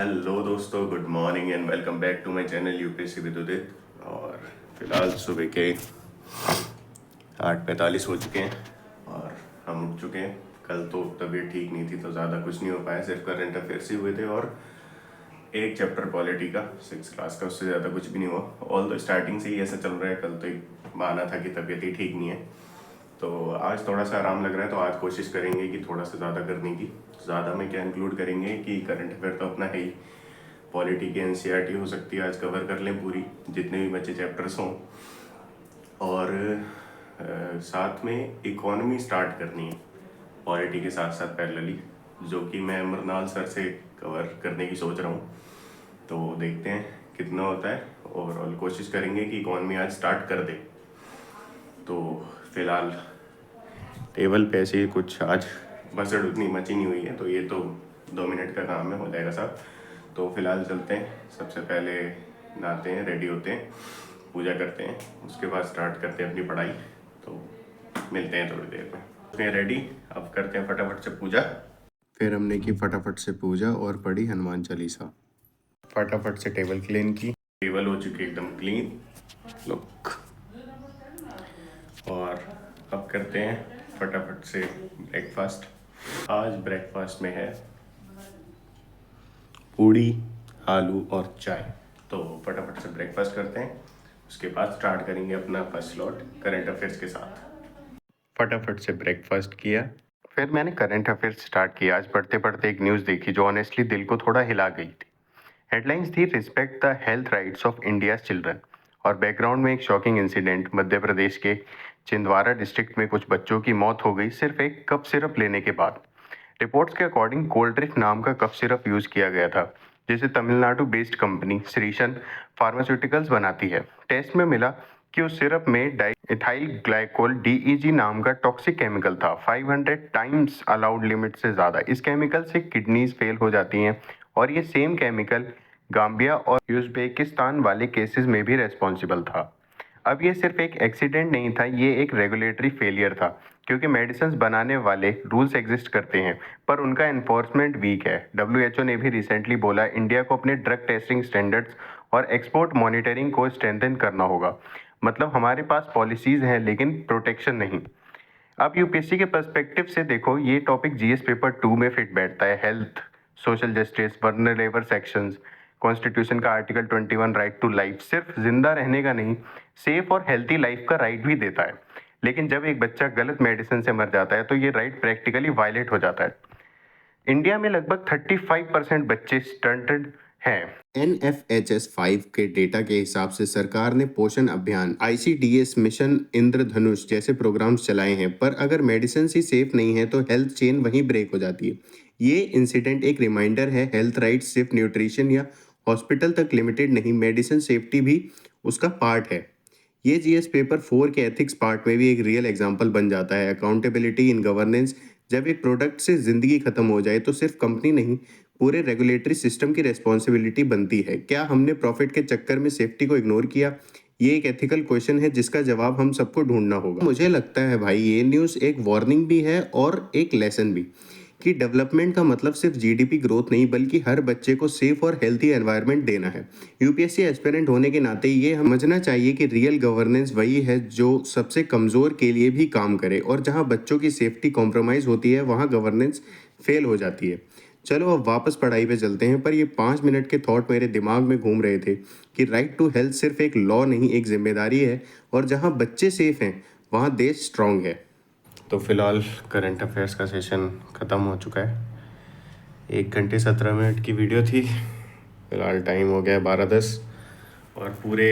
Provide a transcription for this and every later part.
Hello दोस्तों, good morning and welcome back to my channel UPSC with Udit. और फिलहाल सुबह के 8:45 हो चुके हैं और हम उठ चुके हैं। कल तो तबीयत ठीक नहीं थी तो ज़्यादा कुछ नहीं हो पाया, सिर्फ करंट अफेयर्स ही हुए थे और एक चैप्टर पॉलिटी का 6 क्लास का, उससे ज़्यादा कुछ भी नहीं हुआ। ऑल तो स्टार्टिंग से ही ऐसा चल रहा है, कल तो एक बहाना था कि तबीयत ही ठीक नहीं है, तो आज थोड़ा सा आराम लग रहा है। तो आज कोशिश करेंगे कि थोड़ा सा ज़्यादा करने की। ज़्यादा में क्या इंक्लूड करेंगे कि करंट अफेयर तो अपना है ही, पॉलिटी की एनसीईआरटी हो सकती है आज कवर कर लें पूरी, जितने भी बच्चे चैप्टर्स हों। और साथ में इकोनॉमी स्टार्ट करनी है पॉलिटी के साथ साथ पैरेलली, जो कि मैं मृणाल सर से कवर करने की सोच रहा हूँ। तो देखते हैं कितना होता है। ओवरऑल कोशिश करेंगे कि इकोनॉमी आज स्टार्ट कर दे। तो फिलहाल टेबल पे ऐसे ही कुछ आज बसड़ उतनी मची नहीं हुई है, तो ये तो 2 मिनट का काम है, हो जाएगा साहब। तो फिलहाल चलते हैं, सबसे पहले नहाते हैं, रेडी होते हैं, पूजा करते हैं, उसके बाद स्टार्ट करते हैं अपनी पढ़ाई। तो मिलते हैं थोड़ी देर में। रेडी, अब करते हैं फटाफट से पूजा। फिर हमने की फटाफट से पूजा और पढ़ी हनुमान चालीसा। फटाफट से टेबल क्लीन की, टेबल हो चुकी एकदम क्लीन लुक। और अब करते हैं फटाफट से ब्रेकफास्ट। आज ब्रेकफास्ट में है पूड़ी, आलू और चाय। तो फटाफट से ब्रेकफास्ट करते हैं, उसके बाद स्टार्ट करेंगे अपना फर्स्ट स्लॉट करंट अफेयर्स के साथ। फटाफट से ब्रेकफास्ट किया, फिर मैंने करंट अफेयर्स स्टार्ट किया। आज पढ़ते पढ़ते एक न्यूज़ देखी जो ऑनेस्टली दिल को थोड़ा हिला गई थी। हेडलाइंस थी respect the health rights of India's children, और बैकग्राउंड में एक शॉकिंग इंसिडेंट। मध्य प्रदेश के छिंदवाड़ा डिस्ट्रिक्ट में कुछ बच्चों की मौत हो गई सिर्फ एक कप सिरप लेने के बाद। रिपोर्ट्स के अकॉर्डिंग कोल्ड ड्रिंक नाम का कफ सिरप यूज किया गया था, जिसे तमिलनाडु बेस्ड कंपनी श्रीशन फार्मास्यूटिकल्स बनाती है। टेस्ट में मिला कि उस सिरप में डाइइथाइल ग्लाइकोल डीईजी नाम का टॉक्सिक केमिकल था, 500 टाइम्स अलाउड लिमिट से ज़्यादा। इस केमिकल से किडनीज फेल हो जाती हैं, और ये सेम केमिकल गाम्बिया और उज़्बेकिस्तान वाले केसेस में भी रेस्पॉन्सिबल था। अब ये सिर्फ एक एक्सीडेंट नहीं था, ये एक रेगुलेटरी फेलियर था, क्योंकि मेडिसिन बनाने वाले रूल्स एग्जिस्ट करते हैं पर उनका एनफोर्समेंट वीक है। डब्ल्यूएचओ ने भी रिसेंटली बोला इंडिया को अपने ड्रग टेस्टिंग स्टैंडर्ड्स और एक्सपोर्ट मॉनिटरिंग को स्ट्रेंथन करना होगा। मतलब हमारे पास पॉलिसीज हैं लेकिन प्रोटेक्शन नहीं। अब यूपीएससी के पर्सपेक्टिव से देखो, ये टॉपिक जीएस पेपर 2 में फिट बैठता है। Health, social justice, vulnerable sections, constitution का आर्टिकल 21 राइट टू लाइफ सिर्फ जिंदा रहने का नहीं, सेफ और हेल्थी लाइफ का राइट भी देता है। लेकिन जब एक बच्चा गलत मेडिसिन से मर जाता है तो ये राइट प्रैक्टिकली वायलेट हो जाता है। इंडिया में लगभग 35% बच्चे स्टंटेड हैं। NFHS 5 के डेटा के हिसाब से सरकार ने पोषण अभियान, ICDS मिशन, इंद्रधनुष जैसे प्रोग्राम्स चलाए हैं, पर अगर मेडिसिन ही सेफ नहीं है तो हेल्थ चेन वहीं ब्रेक हो जाती है। ये इंसिडेंट एक रिमाइंडर है, हेल्थ राइट्स सिर्फ न्यूट्रिशन या हॉस्पिटल तक लिमिटेड नहीं, मेडिसिन सेफ्टी भी उसका पार्ट है। ये जीएस पेपर 4 के एथिक्स पार्ट में भी एक रियल एग्जांपल बन जाता है। अकाउंटेबिलिटी इन गवर्नेंस, जब एक प्रोडक्ट से जिंदगी खत्म हो जाए तो सिर्फ कंपनी नहीं, पूरे रेगुलेटरी सिस्टम की रेस्पॉन्सिबिलिटी बनती है। क्या हमने प्रॉफिट के चक्कर में सेफ्टी को इग्नोर किया? ये एक एथिकल क्वेश्चन है जिसका जवाब हम सबको ढूंढना होगा। मुझे लगता है भाई ये न्यूज़ एक वार्निंग भी है और एक लेसन भी, कि डेवलपमेंट का मतलब सिर्फ जीडीपी ग्रोथ नहीं बल्कि हर बच्चे को सेफ और हेल्थी एनवायरनमेंट देना है। यूपीएससी एस्पिरेंट होने के नाते ये समझना चाहिए कि रियल गवर्नेंस वही है जो सबसे कमज़ोर के लिए भी काम करे, और जहां बच्चों की सेफ्टी कॉम्प्रोमाइज़ होती है वहां गवर्नेंस फेल हो जाती है। चलो अब वापस पढ़ाई पे चलते हैं, पर ये 5 मिनट के थॉट मेरे दिमाग में घूम रहे थे कि राइट टू हेल्थ सिर्फ एक लॉ नहीं, एक जिम्मेदारी है, और जहाँ बच्चे सेफ हैं वहाँ देश स्ट्रांग है। तो फिलहाल करंट अफेयर्स का सेशन ख़त्म हो चुका है। 1 घंटे 17 मिनट की वीडियो थी। फिलहाल टाइम हो गया है 12:10 और पूरे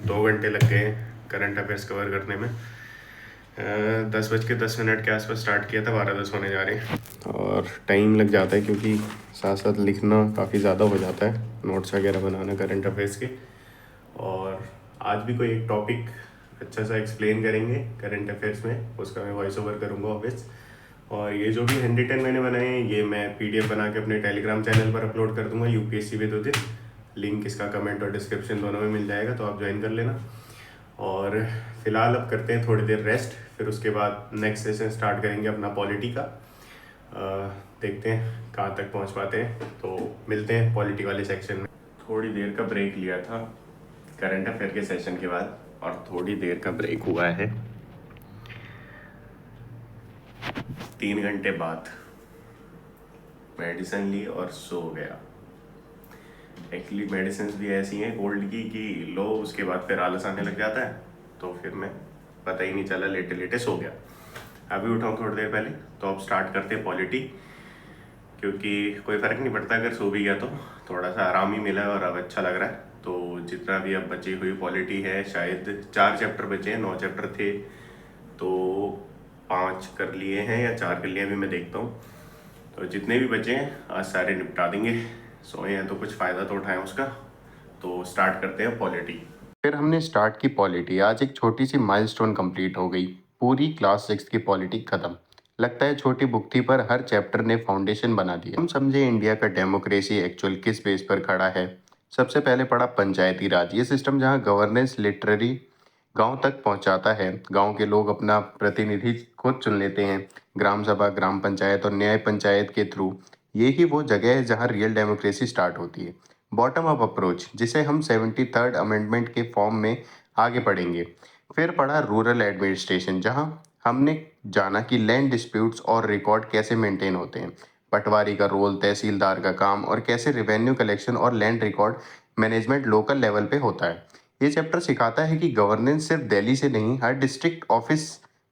2 घंटे लग गए करंट अफेयर्स कवर करने में। 10:10 के आसपास स्टार्ट किया था, 12:10 होने जा रहे हैं और टाइम लग जाता है क्योंकि साथ साथ लिखना काफ़ी ज़्यादा हो जाता है, नोट्स वगैरह बनाना करंट अफेयर्स के। और आज भी कोई एक टॉपिक अच्छा सा एक्सप्लेन करेंगे करंट अफेयर्स में, उसका मैं वॉइस ओवर करूँगा ऑब्वियस। और ये जो भी हैंडी 10 मैंने बनाए हैं ये मैं PDF बना के अपने टेलीग्राम चैनल पर अपलोड कर दूंगा, यूपीएससी विद उदित। लिंक इसका कमेंट और डिस्क्रिप्शन दोनों में मिल जाएगा, तो आप ज्वाइन कर लेना। और फिलहाल अब करते हैं थोड़ी देर रेस्ट, फिर उसके बाद नेक्स्ट सेशन स्टार्ट करेंगे अपना पॉलिटी का। देखते हैं कहाँ तक पहुँच पाते हैं। तो मिलते हैं पॉलिटी वाले सेक्शन में। थोड़ी देर का ब्रेक लिया था करंट अफेयर के सेशन के बाद, और थोड़ी देर का ब्रेक हुआ है 3 घंटे बाद। मेडिसिन ली और सो गया। एक्चुअली मेडिसिन भी ऐसी हैं कोल्ड की कि लो उसके बाद फिर आलस आने लग जाता है, तो फिर मैं पता ही नहीं चला, लेटे लेटे सो गया। अभी उठाऊँ थोड़ी देर पहले। तो अब स्टार्ट करते हैं पॉलिटी, क्योंकि कोई फ़र्क नहीं पड़ता अगर सो भी गया तो थोड़ा सा आराम ही मिला है और अब अच्छा लग रहा है। तो जितना भी अब बची हुई पॉलिटी है, शायद 4 चैप्टर बचे हैं, 9 चैप्टर थे तो 5 कर लिए हैं या 4 कर लिए, अभी मैं देखता हूँ। तो जितने भी बचे हैं आज सारे निपटा देंगे। सोए हैं तो कुछ फ़ायदा तो उठाएं उसका। तो स्टार्ट करते हैं पॉलिटी। फिर हमने स्टार्ट की पॉलिटी। आज एक छोटी सी माइलस्टोन कंप्लीट हो गई, पूरी क्लास 6 की पॉलिटी खत्म। लगता है छोटी बुक थी पर हर चैप्टर ने फाउंडेशन बना दिया। हम समझे इंडिया का डेमोक्रेसी एक्चुअल किस बेस पर खड़ा है। सबसे पहले पढ़ा पंचायती राज, ये सिस्टम जहाँ गवर्नेंस लिटरली गांव तक पहुंचाता है। गांव के लोग अपना प्रतिनिधि खुद चुन लेते हैं, ग्राम सभा, ग्राम पंचायत और न्याय पंचायत के थ्रू। ये ही वो जगह है जहां रियल डेमोक्रेसी स्टार्ट होती है। बॉटम अप अप्रोच, जिसे हम 73rd अमेंडमेंट के फॉर्म में आगे पढ़ेंगे। फिर पढ़ा रूरल एडमिनिस्ट्रेशन, जहां हमने जाना कि लैंड डिस्प्यूट्स और रिकॉर्ड कैसे मेंटेन होते हैं, पटवारी का रोल, तहसीलदार का काम, और कैसे रेवेन्यू कलेक्शन और land record management local level पे होता है। ये चैप्टर सिखाता है कि गवर्नेंस सिर्फ दिल्ली से नहीं, हर डिस्ट्रिक्ट ऑफिस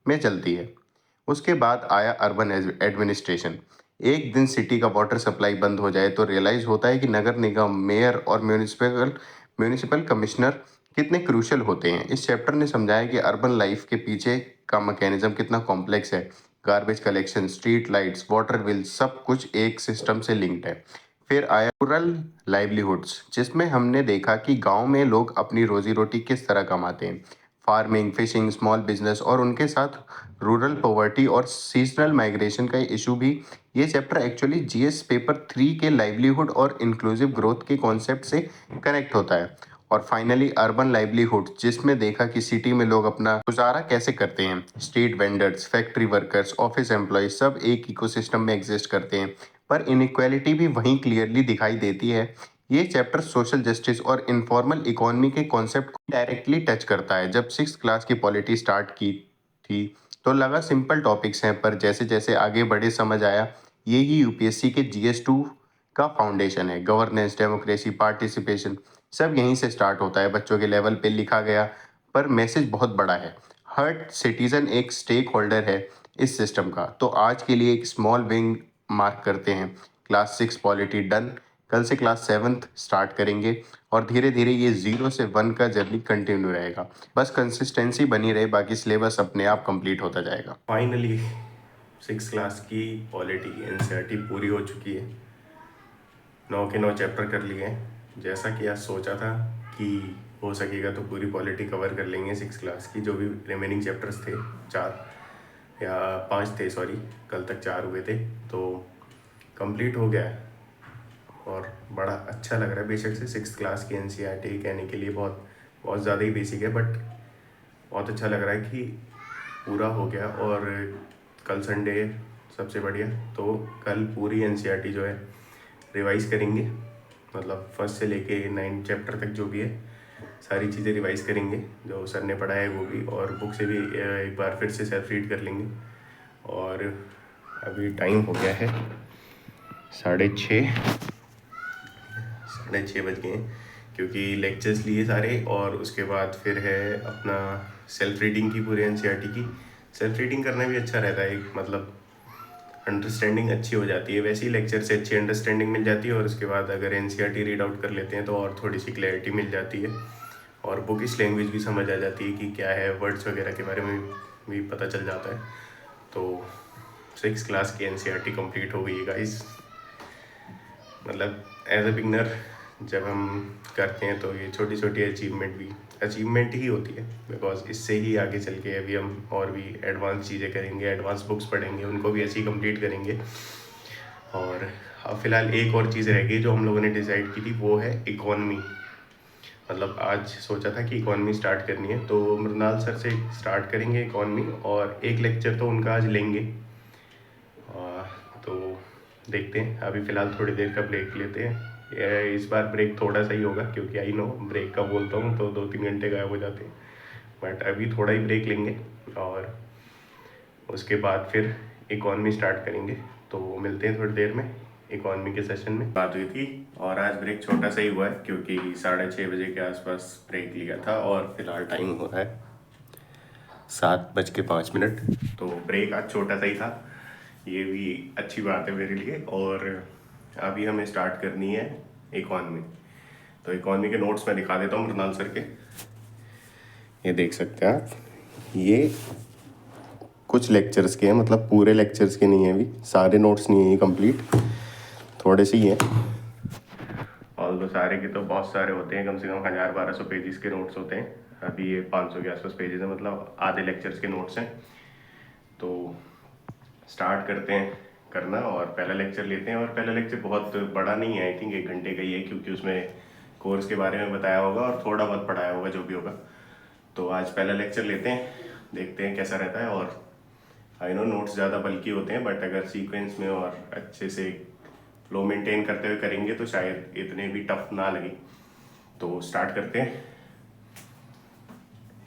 में चलती है। उसके बाद आया अर्बन एडमिनिस्ट्रेशन। एक दिन सिटी का वाटर सप्लाई बंद हो जाए तो रियलाइज होता है कि नगर निगम, मेयर और म्यूनिसिपल म्यूनिसिपल कमिश्नर कितने क्रूशल होते हैं। इस चैप्टर ने समझाया कि अर्बन लाइफ के पीछे का मैकेनिज्म कितना कॉम्प्लेक्स है। Garbage collection, street lights, water bill, सब कुछ एक सिस्टम से लिंक्ड है। फिर आया रूरल लाइवलीहुड्स, जिसमें हमने देखा कि गांव में लोग अपनी रोजी रोटी किस तरह कमाते हैं। फार्मिंग, फिशिंग, स्मॉल बिजनेस और उनके साथ रूरल पॉवर्टी और सीजनल माइग्रेशन का इशू भी। ये चैप्टर एक्चुअली जीएस पेपर 3 के लाइवलीहुड और इंक्लूसिव ग्रोथ के कॉन्सेप्ट से कनेक्ट होता है। और फाइनली अर्बन लाइवलीहुड, जिसमें देखा कि सिटी में लोग अपना गुजारा कैसे करते हैं। Street vendors, factory workers, office employees, सब एक इकोसिस्टम में एग्जिस्ट करते हैं, पर इनइक्वालिटी भी वहीं क्लियरली दिखाई देती है। ये चैप्टर सोशल जस्टिस और इनफॉर्मल इकोनॉमी के कॉन्सेप्ट को डायरेक्टली टच करता है। जब 6th क्लास की पॉलिटी स्टार्ट की थी तो लगा सिंपल टॉपिक्स हैं, पर जैसे जैसे आगे बढ़े समझ आया ये ही यूपीएससी के GS2 का फाउंडेशन है। गवर्नेंस, डेमोक्रेसी, पार्टिसिपेशन, सब यहीं से स्टार्ट होता है। बच्चों के लेवल पे लिखा गया, पर मैसेज बहुत बड़ा है। हर सिटीजन एक स्टेक होल्डर है इस सिस्टम का। तो आज के लिए एक स्मॉल विंग मार्क करते हैं। Class 6 polity done. कल से क्लास 7th स्टार्ट करेंगे और धीरे धीरे ये 0 से 1 का जर्नी कंटिन्यू रहेगा। बस कंसिस्टेंसी बनी रहे, बाकी सिलेबस अपने आप कंप्लीट होता जाएगा। फाइनली 6th क्लास की पॉलिटी एनसीईआरटी पूरी हो चुकी है। 9 के 9 चैप्टर कर लिए हैं। जैसा कि आज सोचा था कि हो सकेगा तो पूरी पॉलिटी कवर कर लेंगे 6th क्लास की। जो भी रिमेनिंग चैप्टर्स थे, 4 या 5 थे, सॉरी, कल तक 4 हुए थे, तो कंप्लीट हो गया है और बड़ा अच्छा लग रहा है। बेशक से 6th क्लास की एनसीईआरटी कहने के लिए बहुत बहुत ज़्यादा ही बेसिक है, बट बहुत अच्छा लग रहा है कि पूरा हो गया। और कल संडे सबसे बढ़िया, तो कल पूरी एनसीईआरटी जो है रिवाइज़ करेंगे। मतलब फर्स्ट से लेके 9 चैप्टर तक जो भी है सारी चीज़ें रिवाइज़ करेंगे, जो सर ने पढ़ाया है वो भी, और बुक से भी एक बार फिर से सेल्फ रीड कर लेंगे। और अभी टाइम हो गया है 6:30, 6:30 बज गए हैं, क्योंकि लेक्चर्स लिए सारे, और उसके बाद फिर है अपना सेल्फ रीडिंग की पूरी एनसीईआरटी की। सेल्फ रीडिंग करना भी अच्छा रहता है, एक मतलब अंडरस्टैंडिंग अच्छी हो जाती है। वैसे ही लेक्चर से अच्छी अंडरस्टैंडिंग मिल जाती है, और उसके बाद अगर एनसीईआरटी रीड आउट कर लेते हैं तो और थोड़ी सी क्लैरिटी मिल जाती है, और बुकिश लैंग्वेज भी समझ आ जाती है कि क्या है, वर्ड्स वगैरह के बारे में भी पता चल जाता है। तो 6th क्लास की एनसीईआरटी कंप्लीट हो गई है गाइस। मतलब एज अ बिगनर जब हम करते हैं तो ये छोटी छोटी अचीवमेंट ही होती है, बिकॉज इससे ही आगे चल के अभी हम और भी एडवांस चीज़ें करेंगे, एडवांस बुक्स पढ़ेंगे, उनको भी ऐसे ही कंप्लीट करेंगे। और अब फ़िलहाल एक और चीज़ रह गई जो हम लोगों ने डिसाइड की थी, वो है इकॉनमी। मतलब आज सोचा था कि इकॉनमी स्टार्ट करनी है, तो मृणाल सर से स्टार्ट करेंगे इकॉनमी, और एक लेक्चर तो उनका आज लेंगे। तो देखते हैं। अभी फ़िलहाल थोड़ी देर का ब्रेक लेते हैं। इस बार ब्रेक थोड़ा सा ही होगा क्योंकि आई नो ब्रेक का बोलता हूँ तो 2-3 घंटे गायब हो जाते हैं, बट अभी थोड़ा ही ब्रेक लेंगे और उसके बाद फिर इकॉनमी स्टार्ट करेंगे। तो मिलते हैं थोड़ी देर में इकॉनमी के सेशन में। बात हुई थी और आज ब्रेक छोटा सा ही हुआ है क्योंकि 6:30 बजे के आसपास ब्रेक लिया था और फिलहाल टाइम हो रहा है 7:05। तो ब्रेक आज छोटा सा ही था, ये भी अच्छी बात है मेरे लिए। और अभी हमें स्टार्ट करनी है इकॉनमी। तो इकॉनमी के नोट्स मैं दिखा देता हूँ मृणाल सर के, ये देख सकते हैं आप। ये कुछ लेक्चर्स के हैं, मतलब पूरे लेक्चर्स के नहीं है, अभी सारे नोट्स नहीं है कंप्लीट, थोड़े से ही हैं। ऑल दो सारे के तो बहुत सारे होते हैं, कम से कम 1000-1200 पेजेस के नोट्स होते हैं। अभी ये 500 के आसपास पेजेस हैं, मतलब आधे लेक्चर्स के नोट्स हैं। तो स्टार्ट करते हैं करना और पहला लेक्चर लेते हैं। और पहला लेक्चर बहुत बड़ा नहीं है, आई थिंक 1 घंटे का ही है क्योंकि उसमें कोर्स के बारे में बताया होगा और थोड़ा बहुत पढ़ाया होगा जो भी होगा। तो आज पहला लेक्चर लेते हैं, देखते हैं कैसा रहता है। और आई नो नोट्स ज़्यादा बल्कि होते हैं, बट अगर सीक्वेंस में और अच्छे से फ्लो मेंटेन करते हुए करेंगे तो शायद इतने भी टफ ना लगे। तो स्टार्ट करते हैं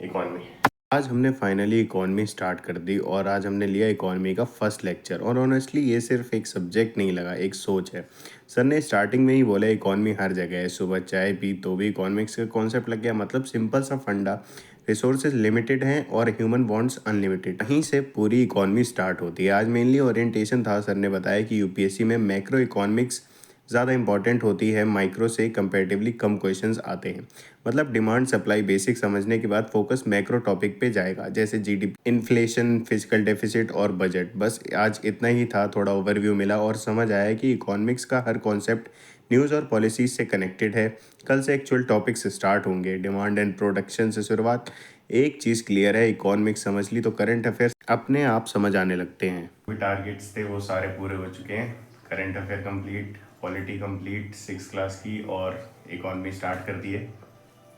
इकॉनमी। आज हमने फाइनली इकॉनमी स्टार्ट कर दी और आज हमने लिया इकॉनमी का फर्स्ट लेक्चर। और ऑनेस्टली ये सिर्फ एक सब्जेक्ट नहीं लगा, एक सोच है। सर ने स्टार्टिंग में ही बोला इकॉनमी हर जगह है, सुबह चाय पी तो भी इकोनॉमिक्स का कॉन्सेप्ट लग गया। मतलब सिंपल सा फंडा, रिसोर्सेज लिमिटेड हैं और ह्यूमन बॉन्ड्स अनलिमिटेड, वहीं से पूरी इकॉनमी स्टार्ट होती है। आज मेनली ओरिएंटेशन था, सर ने बताया कि यूपीएससी में मैक्रो इकोनॉमिक्स ज़्यादा इंपॉर्टेंट होती है, माइक्रो से कंपैरेटिवली कम क्वेश्चंस आते हैं। मतलब डिमांड सप्लाई बेसिक समझने के बाद फोकस मैक्रो टॉपिक पे जाएगा, जैसे जीडीपी, इन्फ्लेशन, फिजिकल डेफिसिट और बजट। बस आज इतना ही था, थोड़ा ओवरव्यू मिला और समझ आया कि इकोनॉमिक्स का हर कॉन्सेप्ट न्यूज़ और पॉलिसीज से कनेक्टेड है। कल से एक्चुअल टॉपिक्स स्टार्ट होंगे, डिमांड एंड प्रोडक्शन से शुरुआत। एक चीज़ क्लियर है, इकोनॉमिक्स समझ ली तो करंट अफेयर्स अपने आप समझ आने लगते हैं। जो टारगेट्स थे वो सारे पूरे हो चुके हैं। Current affair complete, polity complete 6 class की, और इकॉनमी स्टार्ट कर दिए।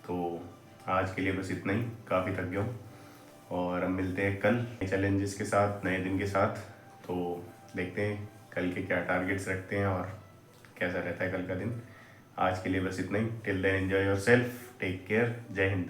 तो आज के लिए बस इतना ही, काफ़ी थक गया हूँ। और हम मिलते हैं कल नए चैलेंजेस के साथ, नए दिन के साथ। तो देखते हैं कल के क्या टारगेट्स रखते हैं और कैसा रहता है कल का दिन। आज के लिए बस इतना ही। Till then enjoy yourself, take care, जय हिंद।